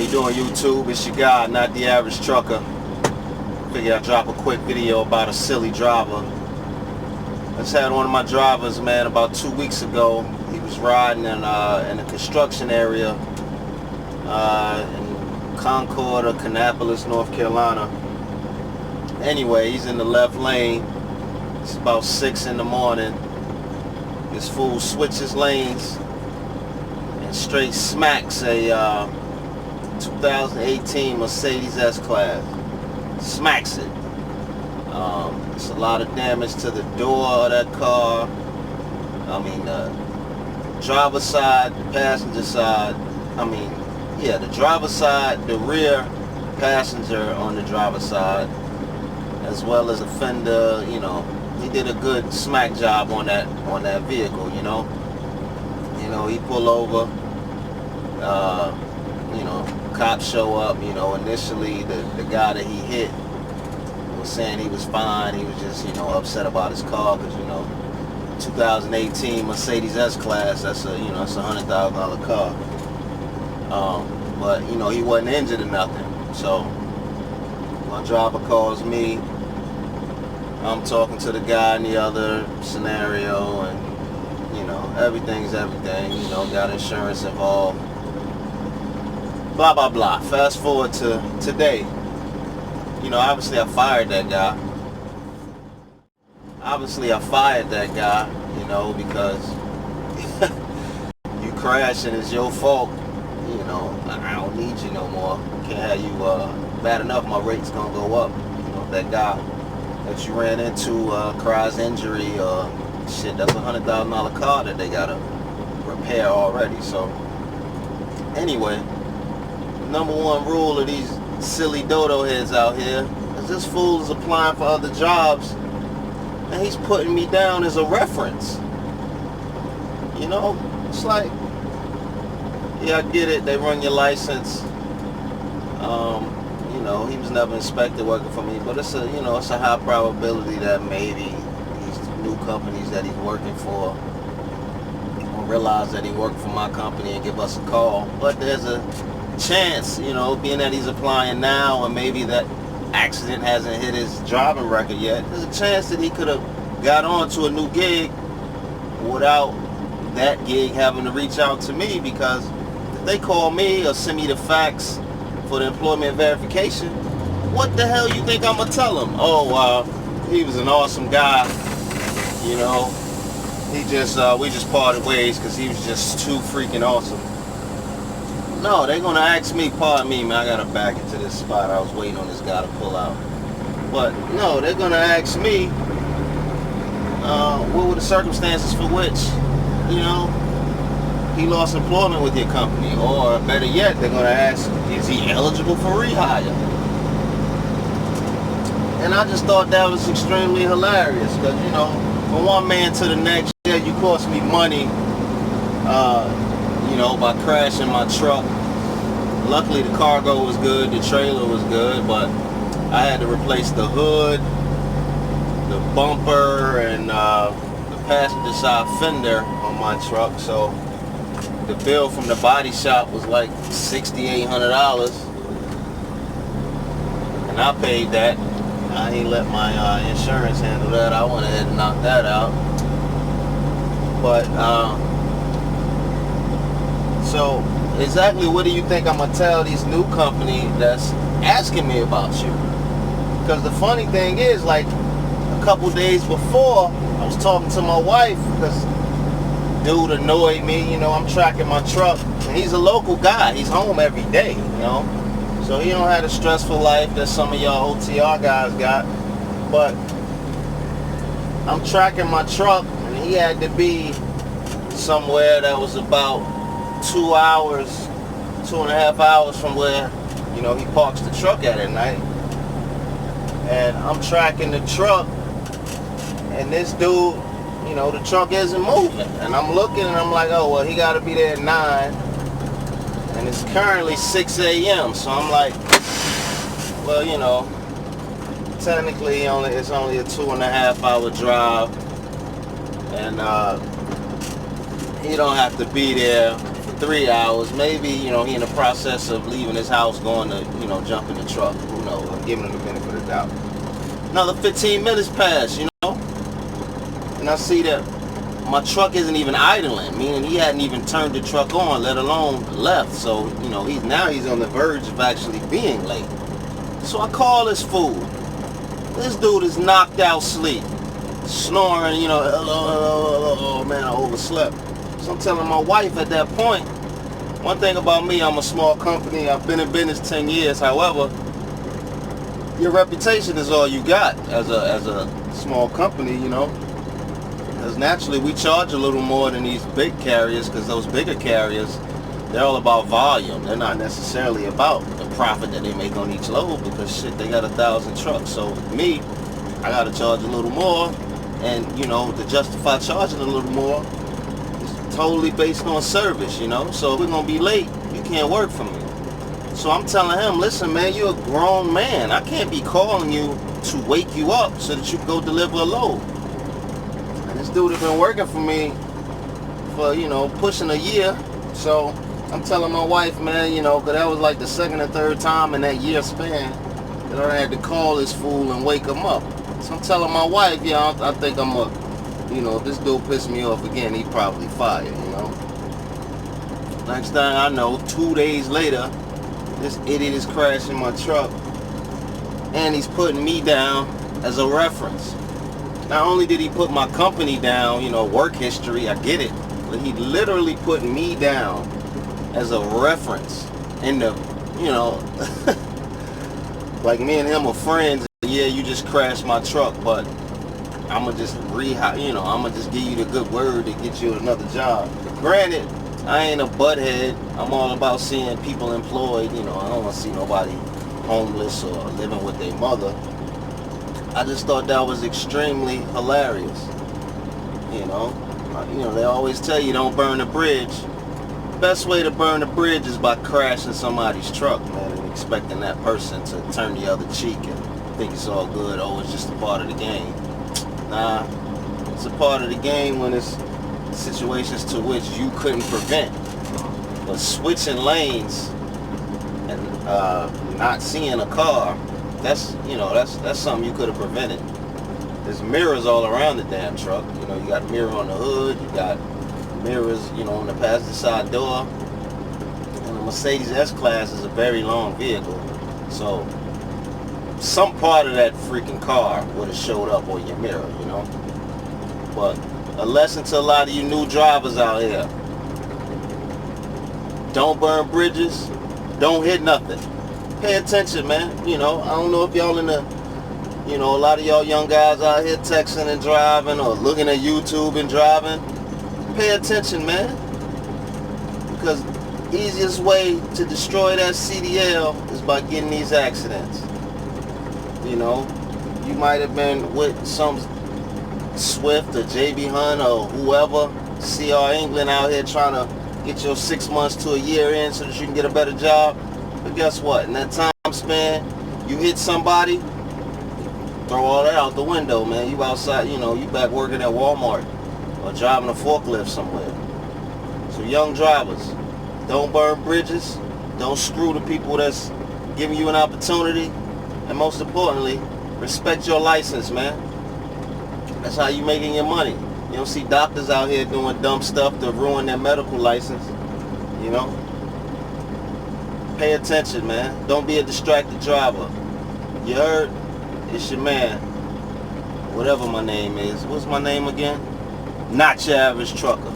you doing, YouTube? It's your guy, not the average trucker. Figured I'd drop a quick video about a silly driver. I just had one of my drivers, man, about 2 weeks ago. He was riding in a construction area in Concord or Kannapolis, North Carolina. Anyway, he's in the left lane. It's about 6 in the morning. This fool switches lanes and straight smacks a 2018 Mercedes S-Class. Smacks it. It's a lot of damage to the door of that car. I mean, the driver's side, the passenger side. The driver's side, the rear passenger on the driver's side, as well as the fender. You know, he did a good smack job on that vehicle. You know, he pull over. Cops show up. Initially the guy that he hit was saying he was fine. He was just, upset about his car because, 2018 Mercedes S-Class, that's a $100,000 car. But he wasn't injured or nothing. So my driver calls me. I'm talking to the guy in the other scenario, and everything's everything. Got insurance involved. Blah blah blah. Fast forward to today. Obviously I fired that guy. Because you crashing is your fault. I don't need you no more. Can't have you bad enough. My rate's gonna go up. That guy that you ran into cries injury or shit. That's a $100,000 car that they gotta repair already. So anyway, number one rule of these silly dodo heads out here is this fool is applying for other jobs and he's putting me down as a reference. It's like, yeah, I get it, they run your license. He was never inspected working for me, but it's a high probability that maybe these new companies that he's working for will realize that he worked for my company and give us a call. But there's a chance, being that he's applying now and maybe that accident hasn't hit his driving record yet, there's a chance that he could have got on to a new gig without that gig having to reach out to me, because if they call me or send me the fax for the employment verification, what the hell you think I'm gonna tell him? Oh, he was an awesome guy, he just we just parted ways because he was just too freaking awesome. No, they're gonna ask me, pardon me, man, I gotta back into this spot. I was waiting on this guy to pull out. But no, they're gonna ask me, what were the circumstances for which, he lost employment with your company? Or better yet, they're gonna ask, is he eligible for rehire? And I just thought that was extremely hilarious, because, from one man to the next, yeah, you cost me money, by crashing my truck. Luckily the cargo was good, the trailer was good, but I had to replace the hood, the bumper, and the passenger side fender on my truck. So the bill from the body shop was like $6,800, and I paid that. I ain't let my insurance handle that. I went ahead and knocked that out. But so exactly what do you think I'm gonna tell this new company that's asking me about you? Because the funny thing is, like, a couple days before, I was talking to my wife because dude annoyed me. I'm tracking my truck, and he's a local guy. He's home every day, so he don't have a stressful life that some of y'all OTR guys got. But I'm tracking my truck, and he had to be somewhere that was about 2.5 hours from where, he parks the truck at night. And I'm tracking the truck, and this dude, the truck isn't moving. And I'm looking, and I'm like, oh, well, he got to be there at 9. And it's currently 6 a.m. So I'm like, well, technically it's only a 2.5 hour drive. And he don't have to be there for 3 hours. Maybe, he in the process of leaving his house, going to, jump in the truck. Who knows? I'm giving him the benefit of the doubt. Another 15 minutes pass, and I see that my truck isn't even idling, meaning he hadn't even turned the truck on, let alone left. So, he's on the verge of actually being late. So I call this fool. This dude is knocked out sleep, snoring, hello, man, I overslept. So I'm telling my wife at that point, one thing about me, I'm a small company, I've been in business 10 years, however, your reputation is all you got as a small company, because naturally we charge a little more than these big carriers, because those bigger carriers, they're all about volume. They're not necessarily about the profit that they make on each load, because shit, they got 1,000 trucks. So me, I gotta charge a little more, and to justify charging a little more is totally based on service, So if we're gonna be late, you can't work for me. So I'm telling him, listen, man, you're a grown man. I can't be calling you to wake you up so that you can go deliver a load. And this dude has been working for me for, pushing a year. So I'm telling my wife, man, because that was like the second or third time in that year span that I had to call this fool and wake him up. So I'm telling my wife, I think I'm if this dude pissed me off again, he probably fired, Next thing I know, 2 days later, this idiot is crashing my truck, and he's putting me down as a reference. Not only did he put my company down, work history, I get it, but he literally put me down as a reference in the, like me and him are friends. Yeah, you just crashed my truck, but I'm gonna just I'm gonna just give you the good word to get you another job. Granted, I ain't a butthead. I'm all about seeing people employed. I don't want to see nobody homeless or living with their mother. I just thought that was extremely hilarious. They always tell you don't burn a bridge. Best way to burn a bridge is by crashing somebody's truck, man, and expecting that person to turn the other cheek and think it's all good. Oh, it's just a part of the game. Nah, it's a part of the game when it's situations to which you couldn't prevent. But switching lanes and not seeing a car, that's something you could have prevented. There's mirrors all around the damn truck. You got a mirror on the hood, you got mirrors, on the passenger side door. And the Mercedes S-Class is a very long vehicle. So some part of that freaking car would have showed up on your mirror, But a lesson to a lot of you new drivers out here. Don't burn bridges. Don't hit nothing. Pay attention, man. I don't know if y'all in the, a lot of y'all young guys out here texting and driving or looking at YouTube and driving. Pay attention, man. Because the easiest way to destroy that CDL is by getting these accidents. You might have been with some Swift or JB Hunt or whoever, CR England out here trying to get your 6 months to a year in so that you can get a better job. But guess what? In that time span, you hit somebody, throw all that out the window, man. You outside, you back working at Walmart or driving a forklift somewhere. So young drivers, don't burn bridges. Don't screw the people that's giving you an opportunity. And most importantly, respect your license, man. That's how you making your money. You don't see doctors out here doing dumb stuff to ruin their medical license. Pay attention, man. Don't be a distracted driver. You heard? It's your man. Whatever my name is. What's my name again? Not your average trucker.